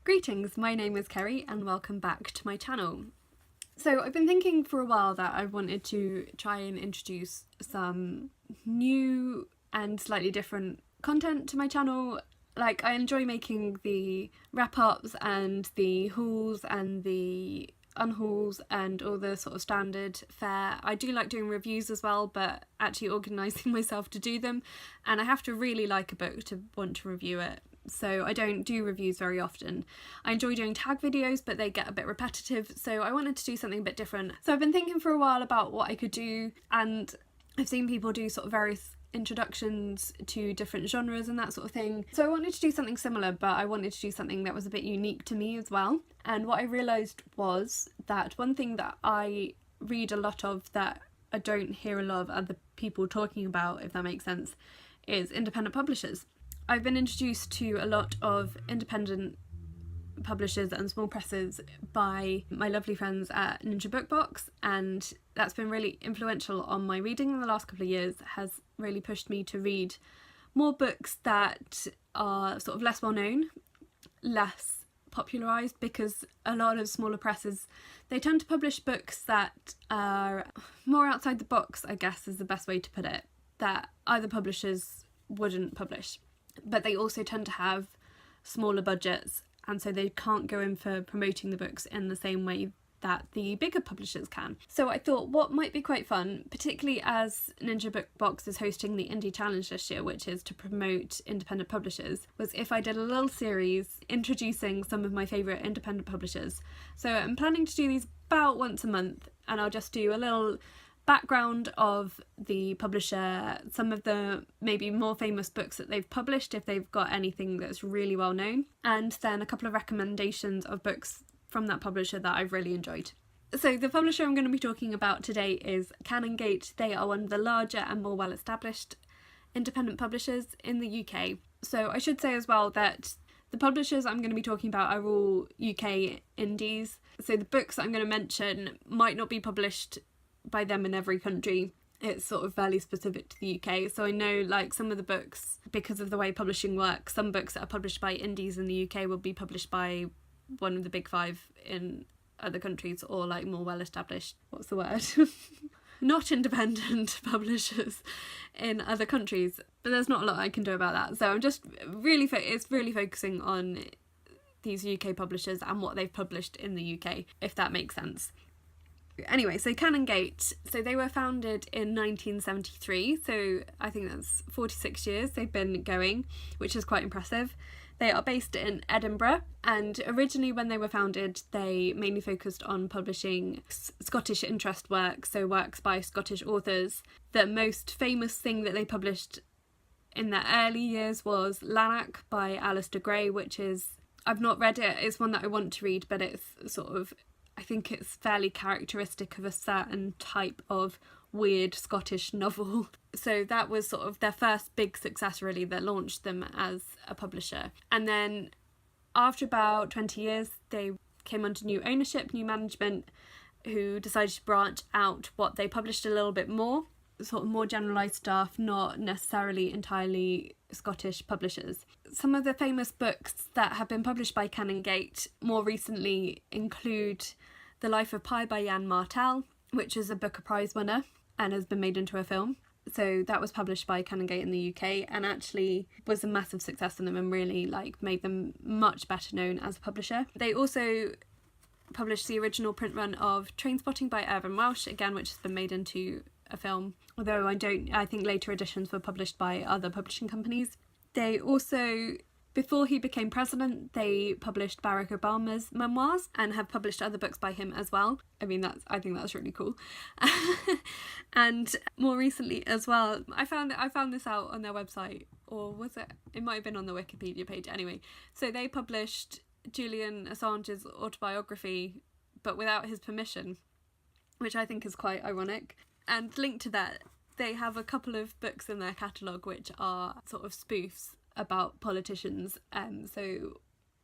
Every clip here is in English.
Greetings, my name is Kerry and welcome back to my channel. So I've been thinking for a while that I wanted to try and introduce some new and slightly different content to my channel. Like, I enjoy making the wrap-ups and the hauls and the unhauls and all the sort of standard fare. I do like doing reviews as well, but actually organising myself to do them, and I have to really like a book to want to review it. So I don't do reviews very often. I enjoy doing tag videos, but they get a bit repetitive, so I wanted to do something a bit different. So I've been thinking for a while about what I could do, and I've seen people do sort of various introductions to different genres and that sort of thing. So I wanted to do something similar, but I wanted to do something that was a bit unique to me as well. And what I realised was that one thing that I read a lot of that I don't hear a lot of other people talking about, if that makes sense, is independent publishers. I've been introduced to a lot of independent publishers and small presses by my lovely friends at Ninja Book Box, and that's been really influential on my reading in the last couple of years. Has really pushed me to read more books that are sort of less well known, less popularised, because a lot of smaller presses, they tend to publish books that are more outside the box, I guess is the best way to put it, that other publishers wouldn't publish. But they also tend to have smaller budgets, and so they can't go in for promoting the books in the same way that the bigger publishers can. So I thought what might be quite fun, particularly as Ninja Book Box is hosting the Indie Challenge this year, which is to promote independent publishers, was if I did a little series introducing some of my favourite independent publishers. So I'm planning to do these about once a month, and I'll just do a little background of the publisher, some of the maybe more famous books that they've published if they've got anything that's really well known, and then a couple of recommendations of books from that publisher that I've really enjoyed. So the publisher I'm going to be talking about today is Canongate. They are one of the larger and more well established independent publishers in the UK. So I should say as well that the publishers I'm going to be talking about are all UK indies, so the books that I'm going to mention might not be published by them in every country. It's sort of fairly specific to the UK. So I know, like, some of the books, because of the way publishing works, some books that are published by indies in the UK will be published by one of the big five in other countries, or like more well established, what's the word? Not independent publishers in other countries. But there's not a lot I can do about that. So I'm just really, it's really focusing on these UK publishers and what they've published in the UK, if that makes sense. Anyway, so Canongate, so they were founded in 1973, so I think that's 46 years they've been going, which is quite impressive. They are based in Edinburgh, and originally when they were founded they mainly focused on publishing Scottish interest works, so works by Scottish authors. The most famous thing that they published in their early years was Lanark by Alistair Gray, which is, I've not read it, it's one that I want to read, but it's sort of, I think it's fairly characteristic of a certain type of weird Scottish novel. So that was sort of their first big success really that launched them as a publisher. And then after about 20 years they came under new ownership, new management, who decided to branch out what they published a little bit more, sort of more generalised stuff, not necessarily entirely Scottish publishers. Some of the famous books that have been published by Canongate more recently include The Life of Pi by Yann Martell, which is a Booker Prize winner and has been made into a film. So that was published by Canongate in the UK and actually was a massive success for them and really made them much better known as a publisher. They also published the original print run of Trainspotting by Irvine Welsh, again, which has been made into a film, although I think later editions were published by other publishing companies. They also, before he became president, they published Barack Obama's memoirs and have published other books by him as well. I think that's really cool. And more recently as well, I found this out on their website, or was it? It might have been on the Wikipedia page. Anyway, so they published Julian Assange's autobiography, but without his permission, which I think is quite ironic. And linked to that, they have a couple of books in their catalogue which are sort of spoofs about politicians. So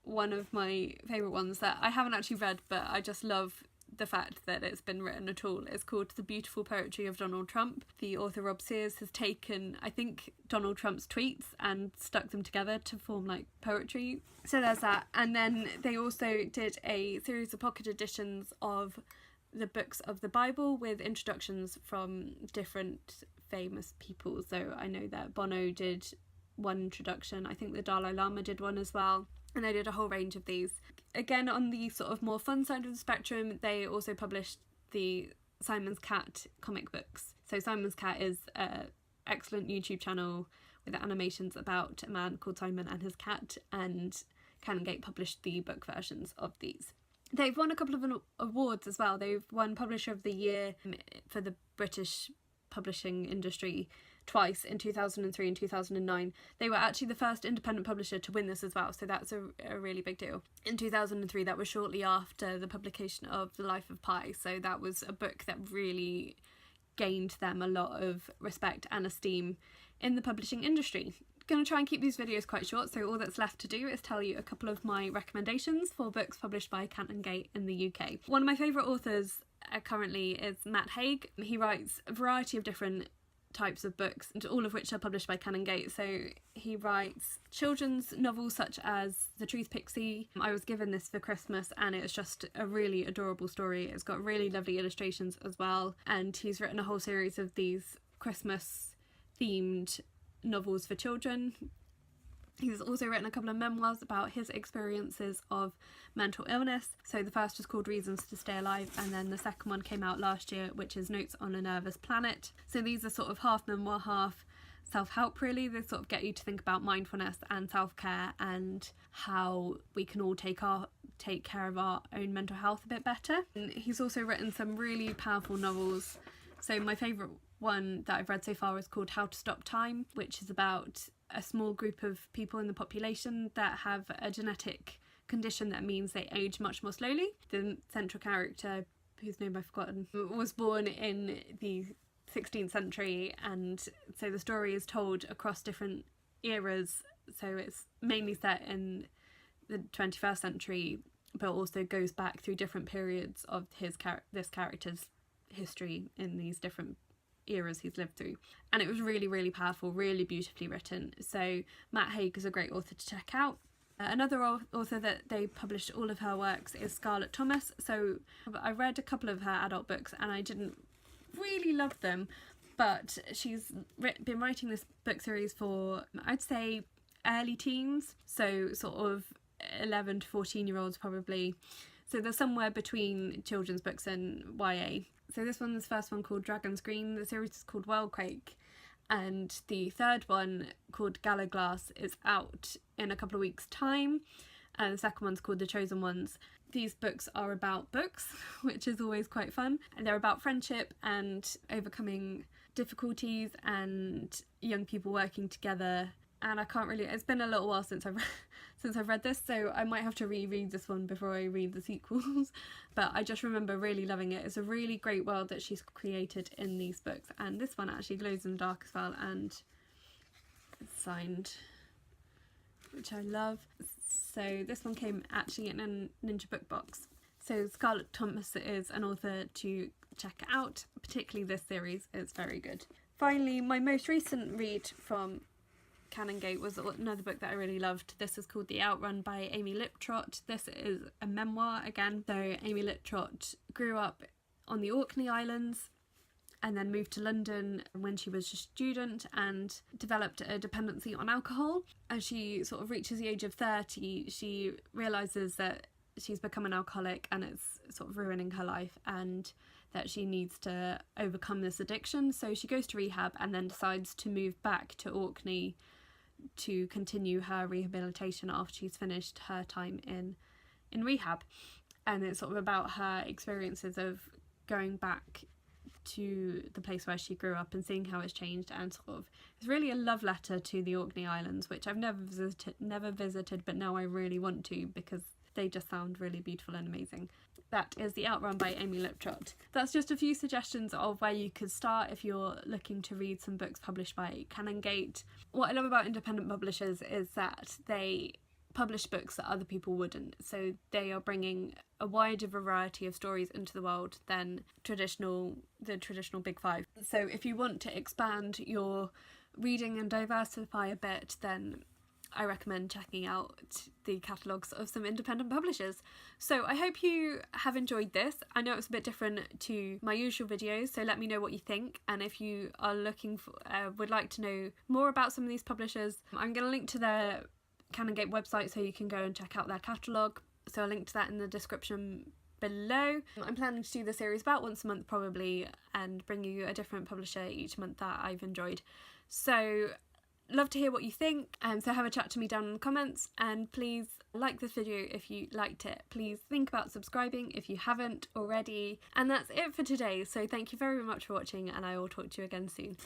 one of my favourite ones that I haven't actually read, but I just love the fact that it's been written at all. It's called The Beautiful Poetry of Donald Trump. The author Rob Sears has taken, I think, Donald Trump's tweets and stuck them together to form like poetry. So there's that. And then they also did a series of pocket editions of the books of the Bible with introductions from different famous people. So I know that Bono did one introduction, I think the Dalai Lama did one as well, and they did a whole range of these. Again, on the sort of more fun side of the spectrum, they also published the Simon's Cat comic books. So Simon's Cat is an excellent YouTube channel with animations about a man called Simon and his cat, and Canongate published the book versions of these. They've won a couple of awards as well. They've won Publisher of the Year for the British publishing industry twice, in 2003 and 2009. They were actually the first independent publisher to win this as well, so that's a really big deal. In 2003, that was shortly after the publication of The Life of Pi, so that was a book that really gained them a lot of respect and esteem in the publishing industry. Going to try and keep these videos quite short, so all that's left to do is tell you a couple of my recommendations for books published by Canongate in the UK. One of my favourite authors currently is Matt Haig. He writes a variety of different types of books, and all of which are published by Canongate. So he writes children's novels such as The Truth Pixie. I was given this for Christmas and it's just a really adorable story. It's got really lovely illustrations as well, and he's written a whole series of these Christmas themed novels for children. He's also written a couple of memoirs about his experiences of mental illness. So the first was called Reasons to Stay Alive, and then the second one came out last year, which is Notes on a Nervous Planet. So these are sort of half memoir, half self-help really. They sort of get you to think about mindfulness and self-care and how we can all take care of our own mental health a bit better. And he's also written some really powerful novels. So my favourite one that I've read so far is called How to Stop Time, which is about a small group of people in the population that have a genetic condition that means they age much more slowly. The central character, whose name I've forgotten, was born in the 16th century, and so the story is told across different eras. So it's mainly set in the 21st century, but also goes back through different periods of this character's history in these different eras he's lived through. And it was really, really powerful, really beautifully written. So Matt Haig is a great author to check out. Another author that they published all of her works is Scarlett Thomas. So I read a couple of her adult books and I didn't really love them, but she's been writing this book series for, I'd say, early teens, so sort of 11 to 14-year-olds probably. So they're somewhere between children's books and YA. So this one's the first one called Dragon's Green. The series is called Worldquake, and the third one called Gala Glass is out in a couple of weeks' time, and the second one's called The Chosen Ones. These books are about books, which is always quite fun, and they're about friendship and overcoming difficulties and young people working together. And I can't really, it's been a little while since I've read this, so I might have to reread this one before I read the sequels, but I just remember really loving it. It's a really great world that she's created in these books, and this one actually glows in the dark as well, and it's signed, which I love. So this one came actually in a Ninja Book Box. So Scarlett Thomas is an author to check out, particularly this series is very good. Finally, my most recent read from Canongate was another book that I really loved. This is called The Outrun by Amy Liptrot. This is a memoir again. So Amy Liptrot grew up on the Orkney Islands and then moved to London when she was a student and developed a dependency on alcohol. As she sort of reaches the age of 30, she realises that she's become an alcoholic and it's sort of ruining her life, and that she needs to overcome this addiction. So she goes to rehab and then decides to move back to Orkney to continue her rehabilitation after she's finished her time in rehab. And it's sort of about her experiences of going back to the place where she grew up and seeing how it's changed, and sort of it's really a love letter to the Orkney Islands, which I've never visited, but now I really want to because they just sound really beautiful and amazing. That is The Outrun by Amy Liptrot. That's just a few suggestions of where you could start if you're looking to read some books published by Canongate. What I love about independent publishers is that they publish books that other people wouldn't. So they are bringing a wider variety of stories into the world than the traditional big five. So if you want to expand your reading and diversify a bit, then I recommend checking out the catalogues of some independent publishers. So I hope you have enjoyed this. I know it's a bit different to my usual videos, so let me know what you think. And if you are looking for, would like to know more about some of these publishers, I'm going to link to their Canongate website so you can go and check out their catalogue. So I'll link to that in the description below. I'm planning to do the series about once a month probably, and bring you a different publisher each month that I've enjoyed. So love to hear what you think, so have a chat to me down in the comments, and please like this video if you liked it. Please think about subscribing if you haven't already, and that's it for today. So thank you very much for watching, and I will talk to you again soon.